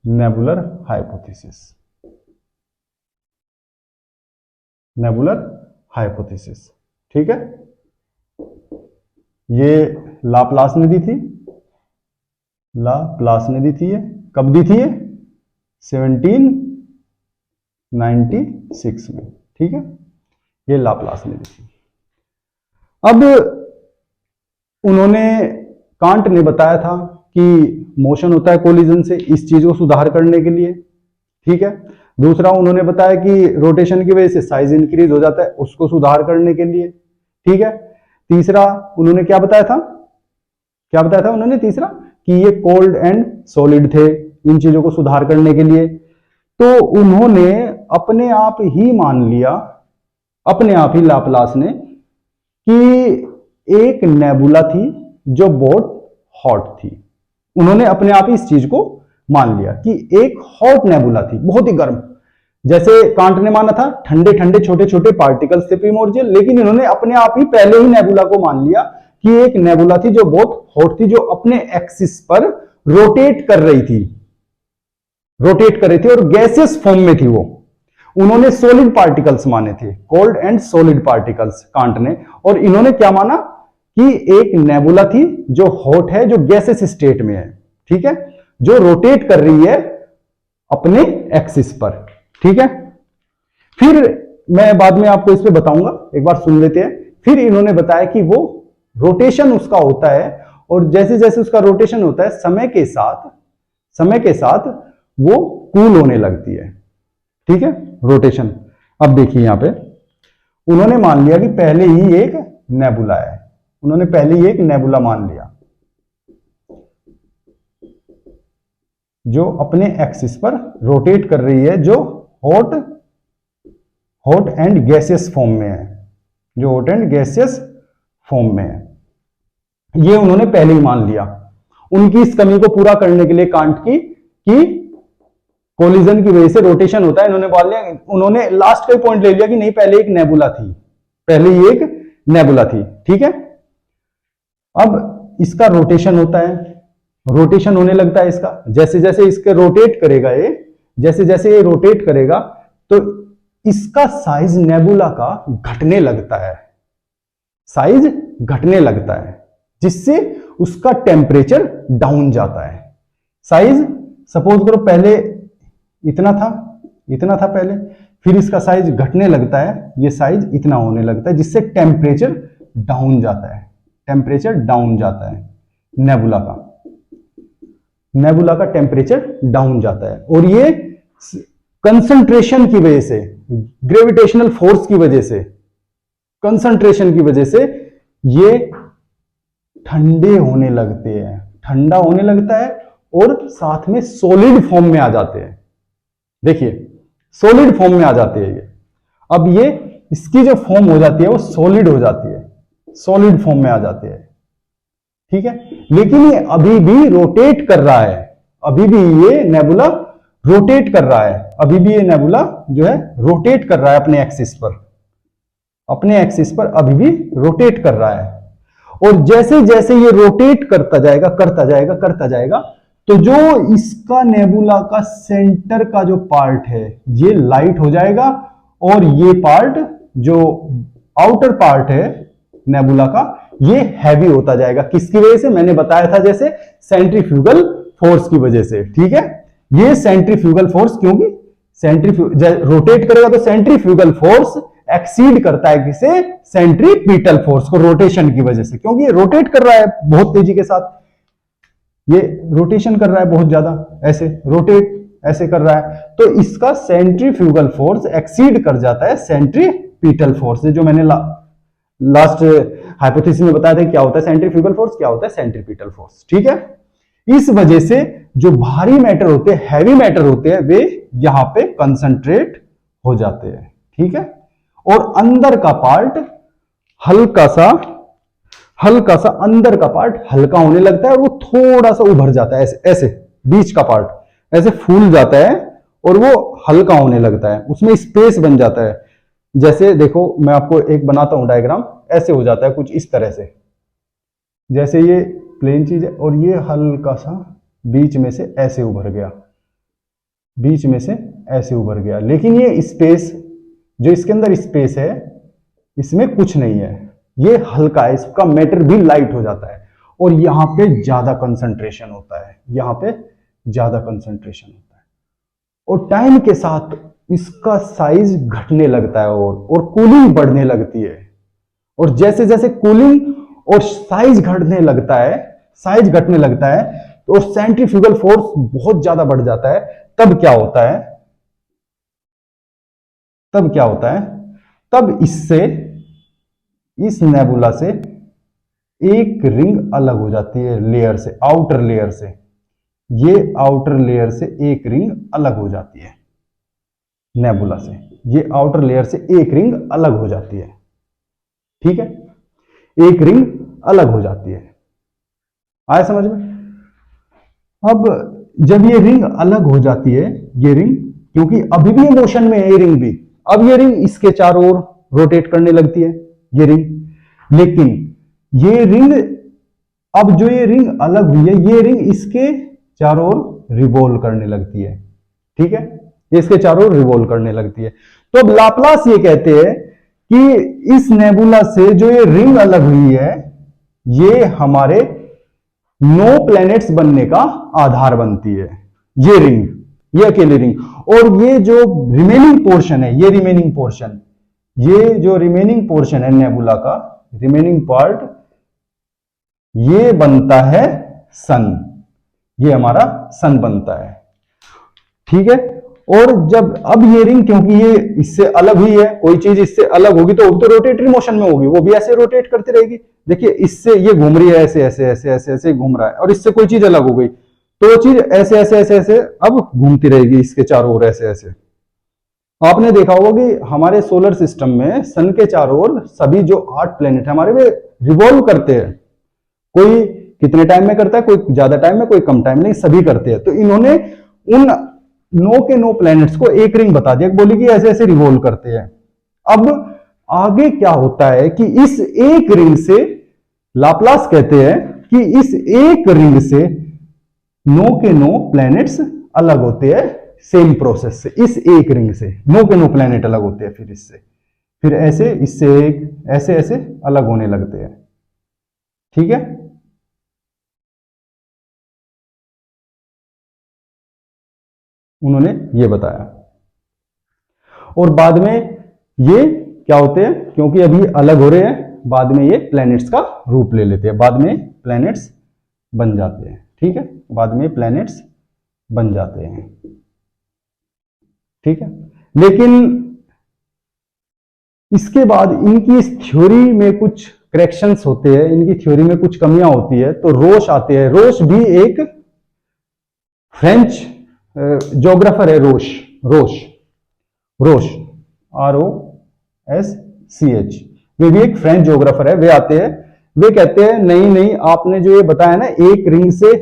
Nebular hypothesis, nebular hypothesis. ठीक है, ये लाप्लास ने दी थी, लाप्लास ने दी थी। ये कब दी थी? ये 1796 में। ठीक है, ये लाप्लास ने दी थी। अब उन्होंने, कांट ने बताया था कि मोशन होता है कोलिजन से, इस चीज को सुधार करने के लिए। ठीक है, दूसरा उन्होंने बताया कि रोटेशन की वजह से साइज इंक्रीज हो जाता है, उसको सुधार करने के लिए। ठीक है, तीसरा उन्होंने क्या बताया था? क्या बताया था उन्होंने तीसरा? कि ये कोल्ड एंड सॉलिड थे, इन चीजों को सुधार करने के लिए। तो उन्होंने अपने आप ही मान लिया, अपने आप ही लाप्लास ने, कि एक नेबुला थी जो बहुत हॉट थी। उन्होंने अपने आप ही इस चीज को मान लिया कि एक हॉट नेबुला थी, बहुत ही गर्म। जैसे कांट ने माना था ठंडे ठंडे छोटे छोटे पार्टिकल्स थे प्रिमोर्डियल, लेकिन इन्होंने अपने आप ही पहले ही नेबुला को मान लिया कि एक नेबुला थी जो बहुत हॉट थी, जो अपने एक्सिस पर रोटेट कर रही थी, रोटेट कर रही थी और गैसियस फॉर्म में थी वो। उन्होंने सॉलिड पार्टिकल्स माने थे, cold and solid particles, can't ने। और इन्होंने क्या माना? कि एक नेबुला थी जो हॉट है, जो गैसेस स्टेट में है। ठीक है, जो रोटेट कर रही है अपने एक्सिस पर। ठीक है, फिर मैं बाद में आपको इस पे बताऊंगा, एक बार सुन लेते हैं। फिर इन्होंने बताया कि वो रोटेशन उसका होता है, और जैसे जैसे उसका रोटेशन होता है समय के साथ वो कूल होने लगती है। ठीक है, रोटेशन। अब देखिए यहां पे उन्होंने मान लिया कि पहले ही एक नेबुला है, उन्होंने पहले ही एक नेबुला मान लिया जो अपने एक्सिस पर रोटेट कर रही है, जो हॉट एंड गैसियस फॉर्म में है, जो हॉट एंड गैसियस फॉर्म में है। ये उन्होंने पहले ही मान लिया। उनकी इस कमी को पूरा करने के लिए कांट की कि कोलिजन की वजह से रोटेशन होता है, इन्होंने बोल लिया, उन्होंने लास्ट का पॉइंट ले लिया कि नहीं, पहले एक नेबुला थी, पहले ही एक नेबुला थी। ठीक है, अब इसका रोटेशन होता है, रोटेशन होने लगता है इसका, जैसे जैसे इसके रोटेट करेगा ये, जैसे जैसे ये रोटेट करेगा तो इसका साइज नेबुला का घटने लगता है, साइज घटने लगता है, जिससे उसका टेम्परेचर डाउन जाता है। साइज सपोज करो पहले इतना था पहले, फिर इसका साइज घटने लगता है, ये साइज इतना होने लगता है, जिससे टेम्परेचर डाउन जाता है, टेम्परेचर डाउन जाता है नेबुला का, नेबुला का टेम्परेचर डाउन जाता है। और ये कंसंट्रेशन की वजह से, ग्रेविटेशनल फोर्स की वजह से, कंसंट्रेशन की वजह से ये ठंडे होने लगते हैं, ठंडा होने लगता है, और साथ में सॉलिड फॉर्म में आ जाते हैं। देखिए सॉलिड फॉर्म में आ जाते हैं ये। अब ये इसकी जो फॉर्म हो जाती है वो सॉलिड हो जाती है, सॉलिड फॉर्म में आ जाते हैं। ठीक है, लेकिन ये अभी भी रोटेट कर रहा है, अभी भी ये नेबुला रोटेट कर रहा है, अभी भी ये नेबुला जो है रोटेट कर रहा है अपने एक्सिस पर, अपने एक्सिस पर अभी भी रोटेट कर रहा है। और जैसे जैसे ये रोटेट करता जाएगा करता जाएगा करता जाएगा, तो जो इसका नेबुला का सेंटर का जो पार्ट है ये लाइट हो जाएगा, और ये पार्ट जो आउटर पार्ट है नेबुला का ये हैवी होता जाएगा। किसकी वजह से? मैंने बताया था जैसे सेंट्रीफ्यूगल फोर्स की वजह से। ठीक है, ये सेंट्रीफ्यूगल फोर्स, क्योंकि रोटेट करेगा तो सेंट्रीफ्यूगल फोर्स एक्सीड करता है किसे? सेंट्रीपिटल फोर्स को, रोटेशन की वजह से, क्योंकि ये रोटेट कर रहा है बहुत तेजी के साथ, ये रोटेशन कर रहा है बहुत ज्यादा, ऐसे रोटेट ऐसे कर रहा है, तो इसका सेंट्रीफ्यूगल फोर्स एक्सीड कर जाता है सेंट्रीपिटल फोर्स से। जो मैंने लास्ट हाइपोथेसिस में बताया था क्या होता है सेंट्रीफ्यूगल फोर्स, क्या होता है सेंट्रीपिटल फोर्स। ठीक है, इस वजह से जो भारी मैटर होते हैं, हैवी मैटर होते हैं, वे यहां पे कंसंट्रेट हो जाते हैं। ठीक है, और अंदर का पार्ट हल्का सा अंदर का पार्ट हल्का होने लगता है, और वो थोड़ा सा उभर जाता है, ऐसे ऐसे बीच का पार्ट ऐसे फूल जाता है और वो हल्का होने लगता है, उसमें स्पेस बन जाता है। जैसे देखो मैं आपको एक बनाता हूं डायग्राम, ऐसे हो जाता है कुछ इस तरह से, जैसे ये प्लेन चीज है और ये हल्का सा बीच में से ऐसे उभर गया, बीच में से ऐसे उभर गया, लेकिन ये स्पेस जो इसके अंदर स्पेस है इसमें कुछ नहीं है, ये हल्का है, इसका मैटर भी लाइट हो जाता है और यहां पे ज्यादा कंसंट्रेशन होता है, यहां पे ज्यादा कंसंट्रेशन होता है और टाइम के साथ इसका साइज घटने लगता है और कूलिंग बढ़ने लगती है। और जैसे जैसे कूलिंग और साइज घटने लगता है तो सेंट्रीफ्यूगल फोर्स बहुत ज्यादा बढ़ जाता है। तब क्या होता है, तब इससे, इस नेबुला से एक रिंग अलग हो जाती है लेयर से, आउटर लेयर से, ये आउटर लेयर से एक रिंग अलग हो जाती है नेबुला से, ये आउटर लेयर से एक रिंग अलग हो जाती है। ठीक है, एक रिंग अलग हो जाती है, आया समझ में। अब जब ये रिंग अलग हो जाती है, ये रिंग, क्योंकि अभी भी मोशन में है ये रिंग भी, अब ये रिंग इसके चारों ओर रोटेट करने लगती है ये रिंग, लेकिन ये रिंग, अब जो ये रिंग अलग हुई है, ये रिंग इसके चारों ओर रिवॉल्व करने लगती है। ठीक है, ये इसके चारों ओर रिवॉल्व करने लगती है। तो अब लाप्लास ये कहते हैं कि इस नेबुला से जो ये रिंग अलग हुई है, ये हमारे 9 प्लैनेट्स बनने का आधार बनती है, ये रिंग, ये अकेली रिंग। और ये जो रिमेनिंग पोर्शन है, ये रिमेनिंग पोर्शन है नेबुला का, रिमेनिंग पार्ट, ये बनता है सन, ये हमारा सन बनता है। ठीक है, और जब अब ये रिंग, क्योंकि ये इससे अलग हुई है, कोई चीज इससे अलग होगी तो रोटेटरी मोशन में होगी, वो भी ऐसे रोटेट करती रहेगी। देखिए इससे ये घूम रही है, ऐसे ऐसे ऐसे ऐसे ऐसे घूम रहा है, और इससे कोई चीज अलग हो गई तो वो चीज ऐसे ऐसे ऐसे ऐसे अब घूमती रहेगी इसके चारों ओर, ऐसे ऐसे। आपने देखा होगा कि हमारे सोलर सिस्टम में सन के चारों ओर सभी जो 8 प्लेनेट है हमारे, वे रिवॉल्व करते हैं। कोई कितने टाइम में करता है, कोई ज्यादा टाइम में, कोई कम टाइम में, सभी करते हैं। तो इन्होंने उन 9 के 9 प्लैनेट्स को एक रिंग बता दिया, बोली कि ऐसे ऐसे रिवॉल्व करते हैं। अब आगे क्या होता है कि इस एक रिंग से, लाप्लास कहते हैं कि इस एक रिंग से 9 के 9 प्लैनेट्स अलग होते हैं सेम प्रोसेस से। इस एक रिंग से 9 के 9 प्लैनेट अलग होते हैं, फिर इससे, फिर ऐसे, इससे एक, ऐसे ऐसे अलग होने लगते हैं। ठीक है, उन्होंने ये बताया। और बाद में ये क्या होते हैं, क्योंकि अभी अलग हो रहे हैं, बाद में ये प्लैनेट्स का रूप ले लेते हैं, बाद में प्लैनेट्स बन जाते हैं। ठीक है, बाद में प्लैनेट्स बन जाते हैं। ठीक है, लेकिन इसके बाद इनकी इस थ्योरी में कुछ करेक्शंस होते हैं, इनकी थ्योरी में कुछ कमियां होती है, तो रोश आते हैं। रोश भी एक फ्रेंच ज्योग्राफर है, रोश ROSCH, वे भी एक फ्रेंच ज्योग्राफर है। वे आते हैं, वे कहते हैं नहीं आपने जो ये बताया ना, एक रिंग से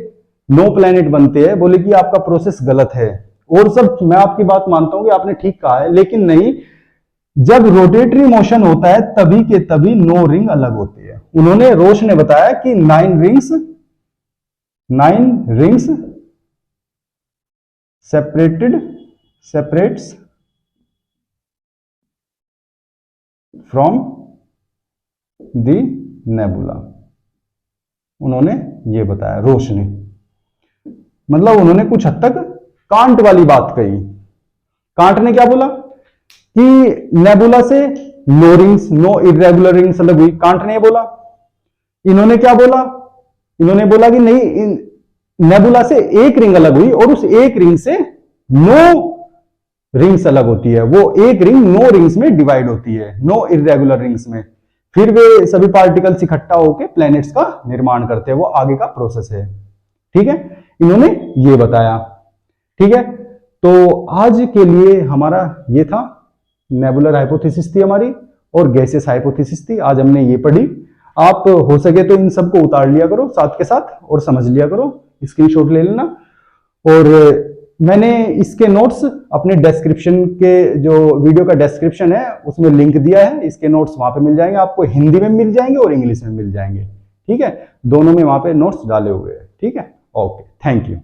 9 प्लैनेट बनते हैं, बोले कि आपका प्रोसेस गलत है। और सब मैं आपकी बात मानता हूं कि आपने ठीक कहा है, लेकिन नहीं, जब रोटेटरी मोशन होता है तभी के तभी 9 रिंग अलग होती है। उन्होंने, रोश ने बताया कि 9 rings separates from the nebula। उन्होंने ये बताया, रोश ने, मतलब उन्होंने कुछ हद तक कांट वाली बात कही। कांट ने क्या बोला कि नेबुला से no rings, no irregular rings अलग हुई, कांट ने ये बोला। इन्होंने क्या बोला, इन्होंने बोला कि नहीं, नेबुला से एक रिंग अलग हुई और उस एक रिंग से 9 रिंग्स अलग होती है। वो एक रिंग 9 रिंग्स में डिवाइड होती है, 9 इरेगुलर रिंग्स में। फिर वे सभी पार्टिकल्स इकट्ठा होकर प्लैनेट्स का निर्माण करते हैं, वो आगे का प्रोसेस है। ठीक है, इन्होंने ये बताया। ठीक है, तो आज के लिए हमारा ये था, नेबुलर हाइपोथेसिस थी हमारी और गैसियस हाइपोथेसिस थी, आज हमने ये पढ़ी। आप हो सके तो इन सबको उतार लिया करो साथ के साथ और समझ लिया करो, स्क्रीनशॉट ले लेना। और मैंने इसके नोट्स अपने डिस्क्रिप्शन के, जो वीडियो का डिस्क्रिप्शन है उसमें लिंक दिया है, इसके नोट्स वहां पे मिल जाएंगे आपको, हिंदी में मिल जाएंगे और इंग्लिश में मिल जाएंगे। ठीक है, दोनों में वहां पे नोट्स डाले हुए हैं। ठीक है, ओके, थैंक यू।